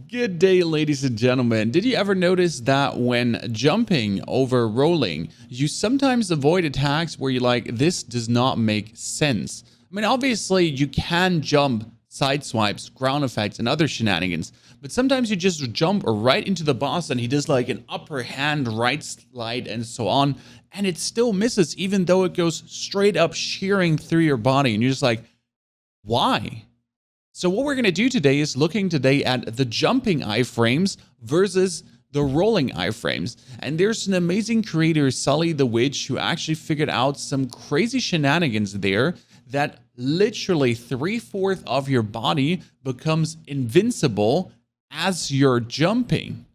Good day, ladies and gentlemen. Did you ever notice that when jumping over rolling, you sometimes avoid attacks where you're like, this does not make sense? I mean, obviously, you can jump side swipes, ground effects, and other shenanigans, but sometimes you just jump right into the boss and he does like an upper hand right slide and so on, and it still misses even though it goes straight up shearing through your body, and you're just like, why? So what we're going to do today is looking today at the jumping iframes versus the rolling iframes. And there's an amazing creator, Sully the Witch, who actually figured out some crazy shenanigans there that literally 3/4 of your body becomes invincible as you're jumping.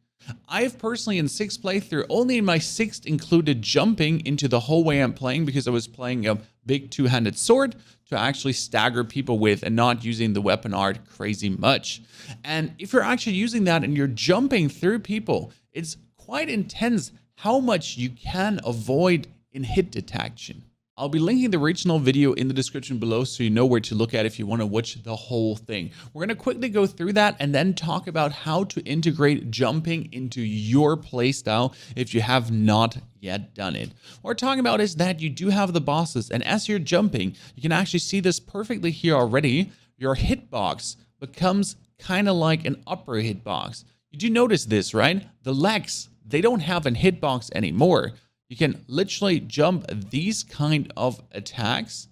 I've personally in 6th playthrough, only in my 6th included jumping into the whole way I'm playing because I was playing a big two-handed sword to actually stagger people with and not using the weapon art crazy much. And if you're actually using that and you're jumping through people, it's quite intense how much you can avoid in hit detection. I'll be linking the original video in the description below so you know where to look at if you want to watch the whole thing. We're going to quickly go through that and then talk about how to integrate jumping into your playstyle if you have not yet done it. What we're talking about is that you do have the bosses, and as you're jumping, you can actually see this perfectly here already. Your hitbox becomes kind of like an upper hitbox. You do notice this, right? The legs, they don't have an hitbox anymore. You can literally jump these kind of attacks,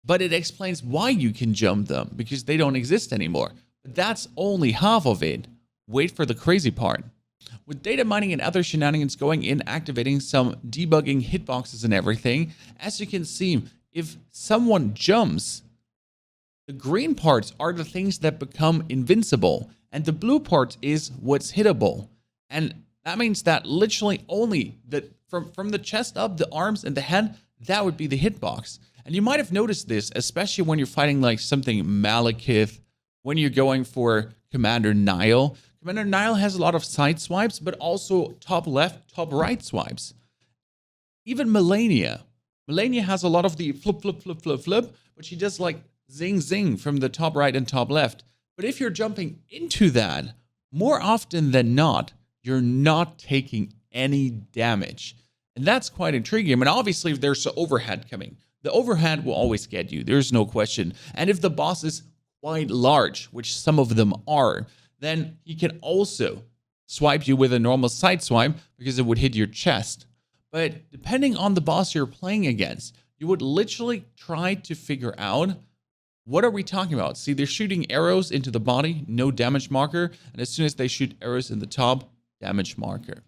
but it explains why you can jump them because they don't exist anymore. But that's only half of it. Wait for the crazy part. With data mining and other shenanigans going in, activating some debugging hitboxes and everything, as you can see, if someone jumps, the green parts are the things that become invincible, and the blue part is what's hittable. And that means that literally only from the chest up, the arms and the head, that would be the hitbox. And you might have noticed this, especially when you're fighting like something Malekith, when you're going for Commander Nile. Commander Nile has a lot of side swipes, but also top left, top right swipes. Even Melania. Melania has a lot of the flip, flip, flip, flip, flip, but she does like zing, zing from the top right and top left. But if you're jumping into that, more often than not, you're not taking any damage. And that's quite intriguing. I mean, obviously, if there's an overhead coming, the overhead will always get you. There's no question. And if the boss is quite large, which some of them are, then he can also swipe you with a normal side swipe because it would hit your chest. But depending on the boss you're playing against, you would literally try to figure out, what are we talking about? See, they're shooting arrows into the body, no damage marker. And as soon as they shoot arrows in the top, damage marker.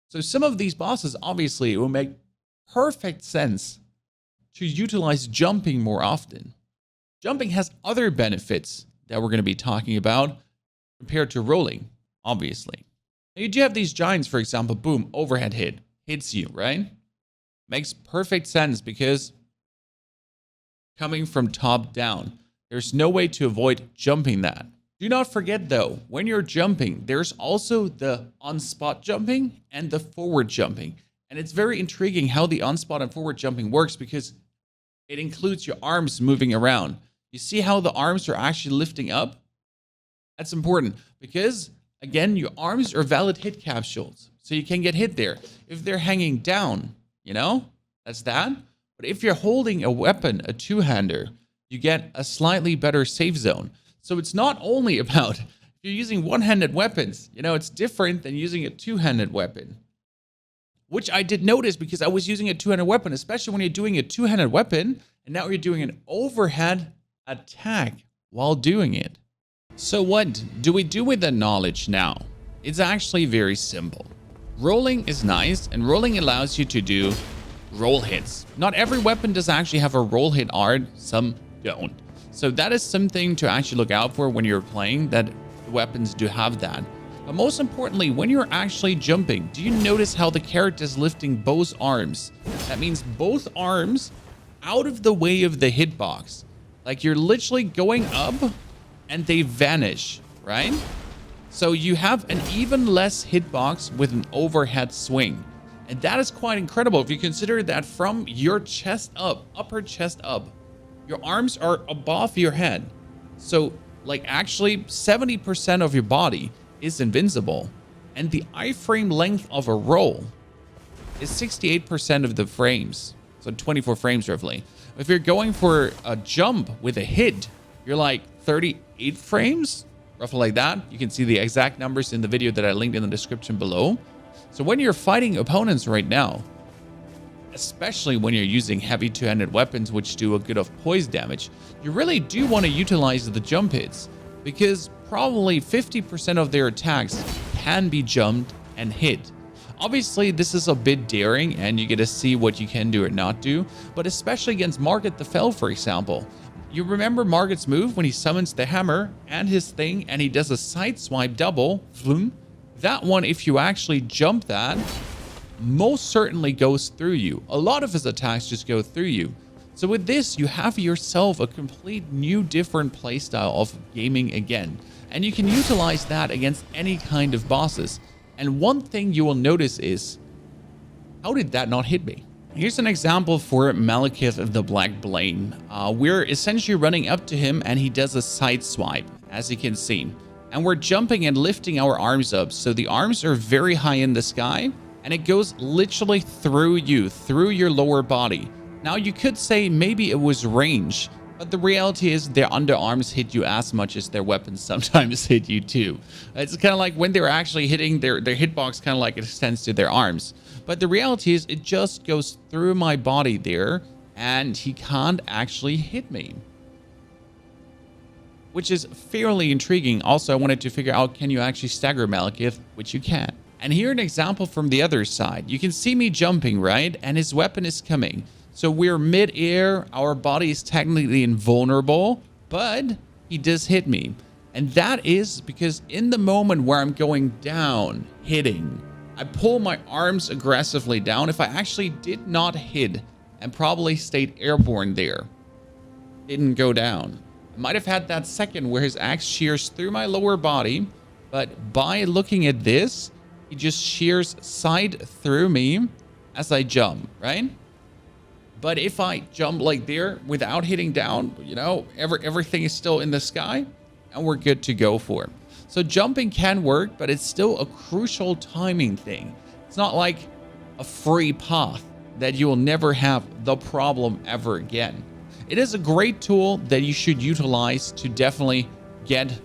So some of these bosses, obviously, it will make perfect sense to utilize jumping more often. Jumping has other benefits that we're going to be talking about compared to rolling, obviously. Now, you do have these giants, for example, boom, overhead hit, hits you, right? Makes perfect sense because coming from top down, there's no way to avoid jumping that. Do not forget though, when you're jumping, there's also the on-spot jumping and the forward jumping. And it's very intriguing how the on-spot and forward jumping works because it includes your arms moving around. You see how the arms are actually lifting up? That's important because, again, your arms are valid hit capsules. So you can get hit there. If they're hanging down, you know, that's that. But if you're holding a weapon, a two-hander, you get a slightly better safe zone. So it's not only about if you're using one-handed weapons, you know, it's different than using a two-handed weapon, which I did notice because I was using a two-handed weapon, especially when you're doing a two-handed weapon and now you're doing an overhead attack while doing it. So what do we do with that knowledge now? It's actually very simple. Rolling is nice, and rolling allows you to do roll hits. Not every weapon does actually have a roll hit art, some don't. So that is something to actually look out for when you're playing, that the weapons do have that. But most importantly, when you're actually jumping, do you notice how the character is lifting both arms? That means both arms out of the way of the hitbox. Like you're literally going up and they vanish, right? So you have an even less hitbox with an overhead swing. And that is quite incredible if you consider that from your chest up, upper chest up, your arms are above your head. So like actually 70% of your body is invincible. And the iframe length of a roll is 68% of the frames. So 24 frames roughly. If you're going for a jump with a hit, you're like 38 frames, roughly like that. You can see the exact numbers in the video that I linked in the description below. So when you're fighting opponents right now, especially when you're using heavy two-handed weapons which do a good of poise damage, you really do want to utilize the jump hits, because probably 50% of their attacks can be jumped and hit. Obviously, this is a bit daring and you get to see what you can do or not do, but especially against Margit the Fell, for example. You remember Margit's move when he summons the hammer and his thing and he does a side swipe double, vroom. That one, if you actually jump that, most certainly goes through you. A lot of his attacks just go through you. So with this, you have yourself a complete new different playstyle of gaming again. And you can utilize that against any kind of bosses. And one thing you will notice is, how did that not hit me? Here's an example for Malekith the Black Blade. We're essentially running up to him and he does a side swipe, as you can see. And we're jumping and lifting our arms up. So the arms are very high in the sky and it goes literally through you, through your lower body. Now you could say maybe it was range, but the reality is their underarms hit you as much as their weapons sometimes hit you too. It's kind of like when they're actually hitting, their hitbox kind of like extends to their arms. But the reality is it just goes through my body there and he can't actually hit me, which is fairly intriguing. Also, I wanted to figure out, can you actually stagger Malekith, which you can. And here an example from the other side. You can see me jumping, right? And his weapon is coming. So we're mid-air, our body is technically invulnerable, but he does hit me. And that is because in the moment where I'm going down, hitting, I pull my arms aggressively down. If I actually did not hit and probably stayed airborne there, didn't go down, I might have had that second where his axe shears through my lower body, but by looking at this, he just shears side through me as I jump, right? But if I jump like there without hitting down, you know, everything is still in the sky and we're good to go for it. So jumping can work, but it's still a crucial timing thing. It's not like a free path that you will never have the problem ever again. It is a great tool that you should utilize to definitely get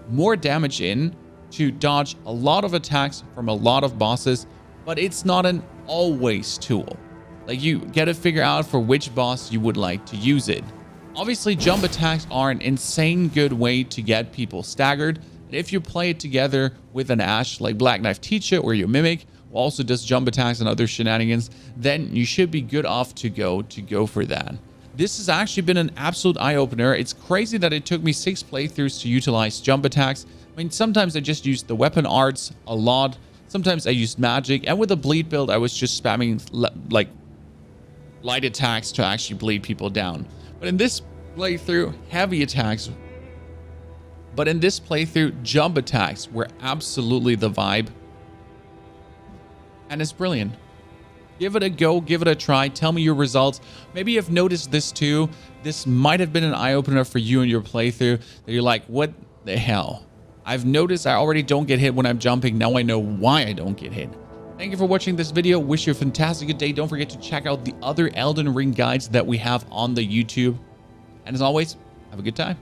more damage in, to dodge a lot of attacks from a lot of bosses, but it's not an always tool. Like, you got to figure out for which boss you would like to use it. Obviously, jump attacks are an insane good way to get people staggered. And if you play it together with an Ashe like Black Knife Teacher or your Mimic, who also does jump attacks and other shenanigans, then you should be good off to go for that. This has actually been an absolute eye-opener. It's crazy that it took me 6 playthroughs to utilize jump attacks. I mean, sometimes I just used the weapon arts a lot. Sometimes I used magic. And with the bleed build, I was just spamming like light attacks to actually bleed people down. But in this playthrough, heavy attacks. But in this playthrough, jump attacks were absolutely the vibe. And it's brilliant. Give it a go, give it a try. Tell me your results. Maybe you've noticed this too. This might have been an eye-opener for you in your playthrough, that you're like, what the hell? I've noticed I already don't get hit when I'm jumping. Now I know why I don't get hit. Thank you for watching this video. Wish you a fantastic good day. Don't forget to check out the other Elden Ring guides that we have on the YouTube. And as always, have a good time.